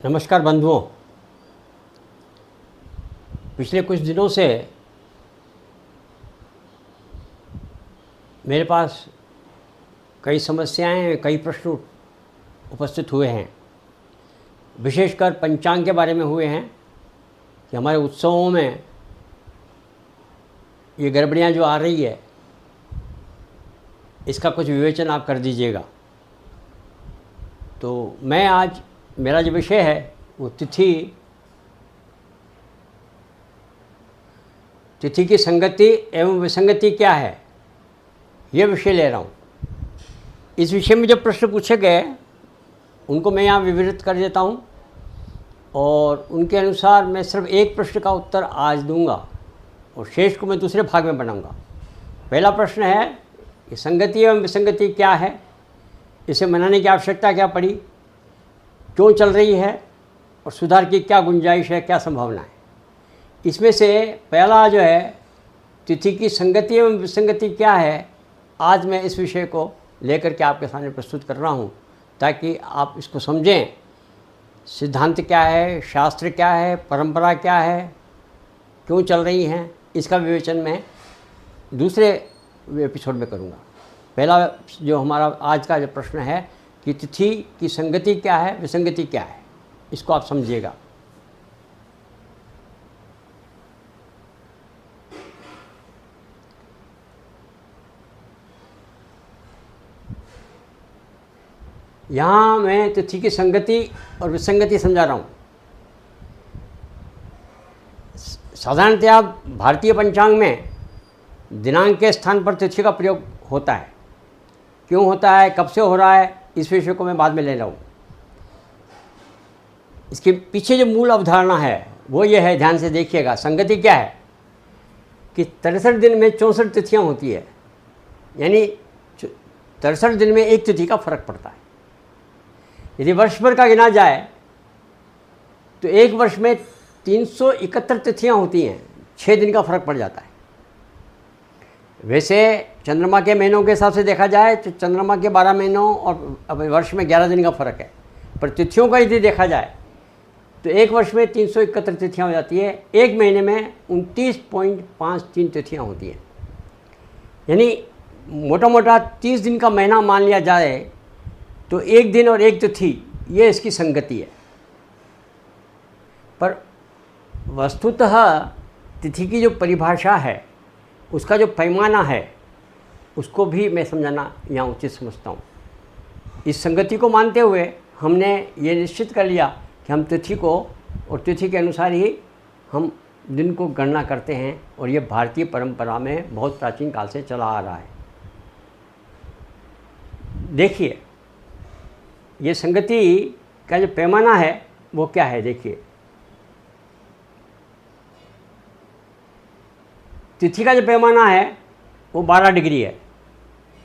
नमस्कार बंधुओं। पिछले कुछ दिनों से मेरे पास कई समस्याएं, कई प्रश्न उपस्थित हुए हैं। विशेषकर पंचांग के बारे में हुए हैं कि हमारे उत्सवों में ये गड़बड़ियाँ जो आ रही है, इसका कुछ विवेचन आप कर दीजिएगा। तो मैं आज, मेरा जो विषय है वो तिथि की संगति एवं विसंगति क्या है, ये विषय ले रहा हूँ। इस विषय में जो प्रश्न पूछे गए उनको मैं यहाँ विवरित कर देता हूँ और उनके अनुसार मैं सिर्फ एक प्रश्न का उत्तर आज दूंगा और शेष को मैं दूसरे भाग में बनाऊंगा। पहला प्रश्न है कि संगति एवं विसंगति क्या है, इसे मनाने की आवश्यकता क्या पड़ी, क्यों चल रही है और सुधार की क्या गुंजाइश है, क्या संभावना है। इसमें से पहला जो है तिथि की संगति एवं विसंगति क्या है, आज मैं इस विषय को लेकर के आपके सामने प्रस्तुत कर रहा हूँ ताकि आप इसको समझें। सिद्धांत क्या है, शास्त्र क्या है, परंपरा क्या है, क्यों चल रही हैं, इसका विवेचन मैं दूसरे एपिसोड में करूँगा। पहला जो हमारा आज का जो प्रश्न है कि तिथि की संगति क्या है, विसंगति क्या है, इसको आप समझिएगा। यहाँ मैं तिथि की संगति और विसंगति समझा रहा हूँ। साधारणतया भारतीय पंचांग में दिनांक के स्थान पर तिथि का प्रयोग होता है। क्यों होता है, कब से हो रहा है, इस विषय को मैं बाद में ले रहा हूँ। इसके पीछे जो मूल अवधारणा है वो ये है, ध्यान से देखिएगा। संगति क्या है कि 63 दिन में 64 तिथियाँ होती है, यानी 63 दिन में एक तिथि का फर्क पड़ता है। यदि वर्ष भर का गिना जाए तो एक वर्ष में 371 तिथियाँ होती हैं, 6 दिन का फर्क पड़ जाता है। वैसे चंद्रमा के महीनों के हिसाब से देखा जाए तो चंद्रमा के 12 महीनों और अब वर्ष में 11 दिन का फर्क है। पर तिथियों का यदि देखा जाए तो एक वर्ष में 371 तिथियाँ हो जाती है, एक महीने में 29.53 तिथियाँ होती हैं। यानी मोटा मोटा 30 दिन का महीना मान लिया जाए तो एक दिन और एक तिथि, ये इसकी संगति है। पर वस्तुतः तिथि की जो परिभाषा है, उसका जो पैमाना है, उसको भी मैं समझाना यहाँ उचित समझता हूँ। इस संगति को मानते हुए हमने ये निश्चित कर लिया कि हम तिथि को और तिथि के अनुसार ही हम दिन को गणना करते हैं और ये भारतीय परंपरा में बहुत प्राचीन काल से चला आ रहा है। देखिए, ये संगति का जो पैमाना है वो क्या है। देखिए, तिथि का जो पैमाना है वो 12 डिग्री है।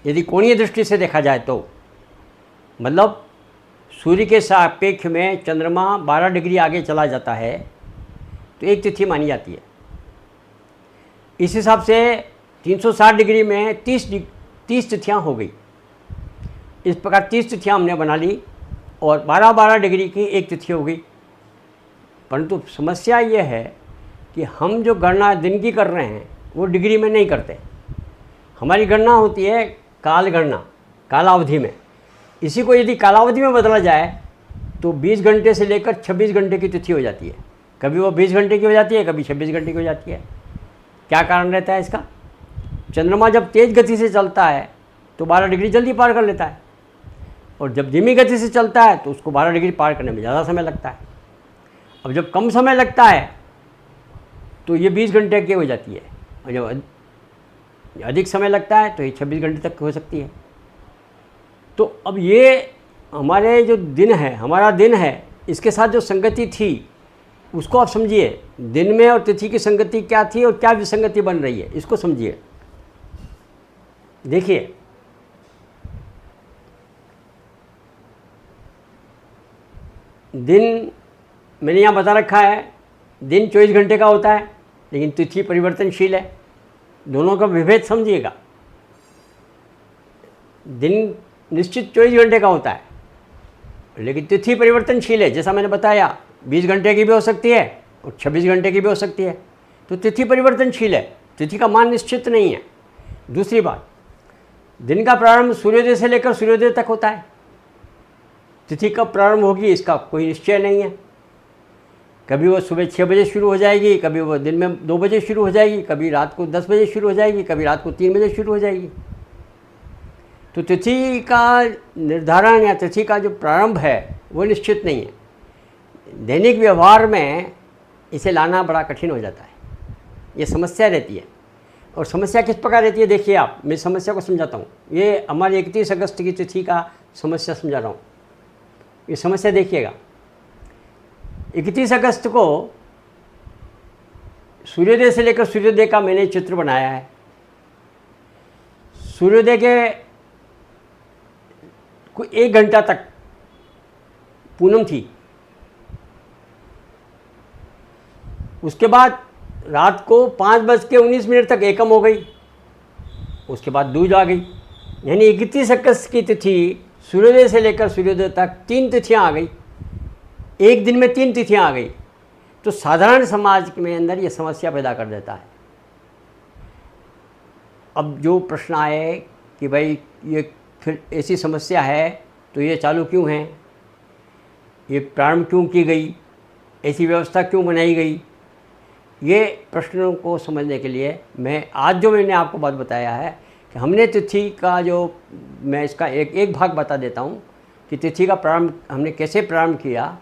यदि कोणीय दृष्टि से देखा जाए तो मतलब सूर्य के सापेक्ष में चंद्रमा 12 डिग्री आगे चला जाता है तो एक तिथि मानी जाती है। इस हिसाब से 360 डिग्री में 30 तिथियाँ हो गई। इस प्रकार 30 तिथियाँ हमने बना ली और 12-12 डिग्री की एक तिथि हो गई। परंतु समस्या ये है कि हम जो गणना दिन की कर रहे हैं वो डिग्री में नहीं करते। हमारी गणना होती है काल गणना, कालावधि में। इसी को यदि कालावधि में बदला जाए तो 20 घंटे से लेकर 26 घंटे की तिथि हो जाती है। कभी वो 20 घंटे की हो जाती है, कभी 26 घंटे की हो जाती है। क्या कारण रहता है इसका? चंद्रमा जब तेज़ गति से चलता है तो 12 डिग्री जल्दी पार कर लेता है, और जब धीमी गति से चलता है तो उसको 12 डिग्री पार करने में ज़्यादा समय लगता है। अब जब कम समय लगता है तो ये 20 घंटे की हो जाती है, और जब अधिक समय लगता है तो ये 26 घंटे तक हो सकती है। तो अब ये हमारे जो दिन है, हमारा दिन है, इसके साथ जो संगति थी उसको आप समझिए। दिन में और तिथि की संगति क्या थी और क्या विसंगति बन रही है, इसको समझिए। देखिए, दिन मैंने यहाँ बता रखा है, दिन 24 घंटे का होता है, लेकिन तिथि परिवर्तनशील है। दोनों का विभेद समझिएगा। दिन निश्चित 24 घंटे का होता है, लेकिन तिथि परिवर्तनशील है, जैसा मैंने बताया 20 घंटे की भी हो सकती है और 26 घंटे की भी हो सकती है। तो तिथि परिवर्तनशील है, तिथि का मान निश्चित नहीं है। दूसरी बात, दिन का प्रारंभ सूर्योदय से लेकर सूर्योदय तक होता है। तिथि कब प्रारंभ होगी इसका कोई निश्चय नहीं है। कभी वो सुबह 6 बजे शुरू हो जाएगी, कभी वो दिन में 2 बजे शुरू हो जाएगी, कभी रात को 10 बजे शुरू हो जाएगी, कभी रात को 3 बजे शुरू हो जाएगी। तो तिथि का निर्धारण या तिथि का जो प्रारंभ है वो निश्चित नहीं है। दैनिक व्यवहार में इसे लाना बड़ा कठिन हो जाता है, ये समस्या रहती है। और समस्या किस प्रकार रहती है, देखिए आप, मैं समस्या को समझाता हूँ। ये हमारी 31 अगस्त की तिथि का समस्या समझा रहा हूँ। ये समस्या देखिएगा, 31 अगस्त को सूर्योदय से लेकर सूर्योदय का मैंने चित्र बनाया है। सूर्योदय के कोई 1 घंटा तक पूनम थी, उसके बाद रात को 5:19 तक एकम हो गई, उसके बाद दूज आ गई। यानी 31 अगस्त की तिथि सूर्योदय से लेकर सूर्योदय तक 3 तिथियां आ गई, एक दिन में 3 तिथियां आ गई। तो साधारण समाज में अंदर ये समस्या पैदा कर देता है। अब जो प्रश्न आए कि भाई ये फिर ऐसी समस्या है तो ये चालू क्यों है, ये प्रारंभ क्यों की गई, ऐसी व्यवस्था क्यों बनाई गई, ये प्रश्नों को समझने के लिए मैं आज जो मैंने आपको बात बताया है कि हमने तिथि का जो, मैं इसका एक भाग बता देता हूँ कि तिथि का प्रारंभ हमने कैसे प्रारंभ किया।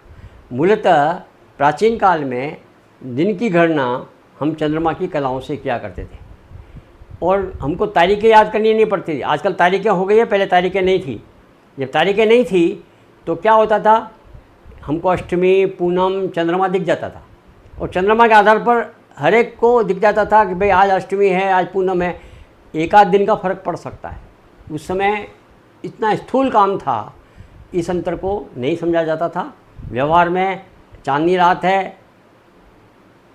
मूलतः प्राचीन काल में दिन की गणना हम चंद्रमा की कलाओं से किया करते थे और हमको तारीखें याद करनी नहीं पड़ती थी। आजकल तारीखें हो गई है, पहले तारीखें नहीं थी। जब तारीखें नहीं थी तो क्या होता था, हमको अष्टमी, पूनम, चंद्रमा दिख जाता था और चंद्रमा के आधार पर हर एक को दिख जाता था कि भाई आज अष्टमी है, आज पूनम है। एक आध दिन का फर्क पड़ सकता है। उस समय इतना स्थूल काम था, इस अंतर को नहीं समझा जाता था। व्यवहार में चांदनी रात है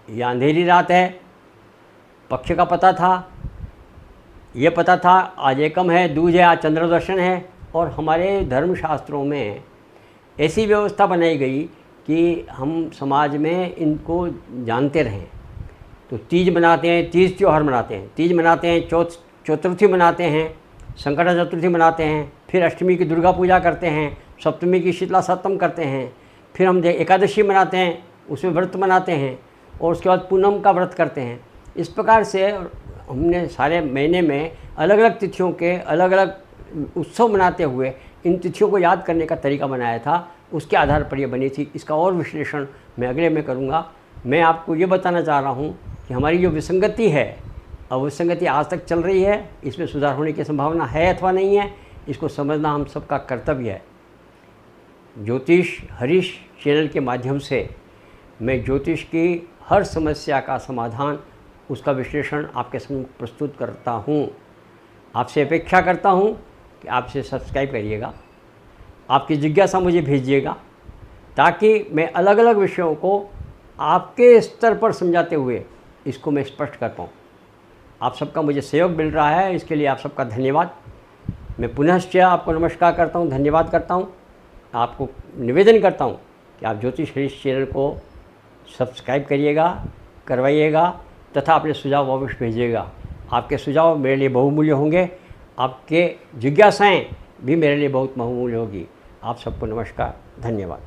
या अंधेरी रात है, पक्ष का पता था, ये पता था आज एकम है, दूज है, आज चंद्रदर्शन है। और हमारे धर्मशास्त्रों में ऐसी व्यवस्था बनाई गई कि हम समाज में इनको जानते रहें। तो तीज मनाते हैं, तीज त्यौहार मनाते हैं, तीज मनाते हैं, चतुर्थी मनाते हैं, संकट चतुर्थी मनाते हैं, फिर अष्टमी की दुर्गा पूजा करते हैं, सप्तमी की शीतला सप्तम करते हैं, फिर हम एकादशी मनाते हैं, उसमें व्रत मनाते हैं और उसके बाद पूनम का व्रत करते हैं। इस प्रकार से हमने सारे महीने में अलग अलग तिथियों के अलग अलग उत्सव मनाते हुए इन तिथियों को याद करने का तरीका बनाया था। उसके आधार पर ये बनी थी। इसका और विश्लेषण मैं अगले में करूँगा। मैं आपको ये बताना चाह रहा हूँ कि हमारी जो विसंगति है, अब विसंगति आज तक चल रही है, इसमें सुधार होने की संभावना है अथवा नहीं है, इसको समझना हम सबका कर्तव्य है। ज्योतिष हरीश चैनल के माध्यम से मैं ज्योतिष की हर समस्या का समाधान, उसका विश्लेषण आपके सामने प्रस्तुत करता हूँ। आपसे अपेक्षा करता हूँ कि आपसे सब्सक्राइब करिएगा, आपकी जिज्ञासा मुझे भेजिएगा, ताकि मैं अलग अलग विषयों को आपके स्तर पर समझाते हुए इसको मैं स्पष्ट कर पाऊँ। आप सबका मुझे सहयोग मिल रहा है, इसके लिए आप सबका धन्यवाद। मैं पुनश्च आपको नमस्कार करता हूँ, धन्यवाद करता हूँ। आपको निवेदन करता हूँ कि आप ज्योतिष हरीश चैनल को सब्सक्राइब करिएगा, करवाइएगा तथा अपने सुझाव अवश्य भेजिएगा। आपके सुझाव मेरे लिए बहुमूल्य होंगे, आपके जिज्ञासाएं भी मेरे लिए बहुत बहुमूल्य होगी। आप सबको नमस्कार, धन्यवाद।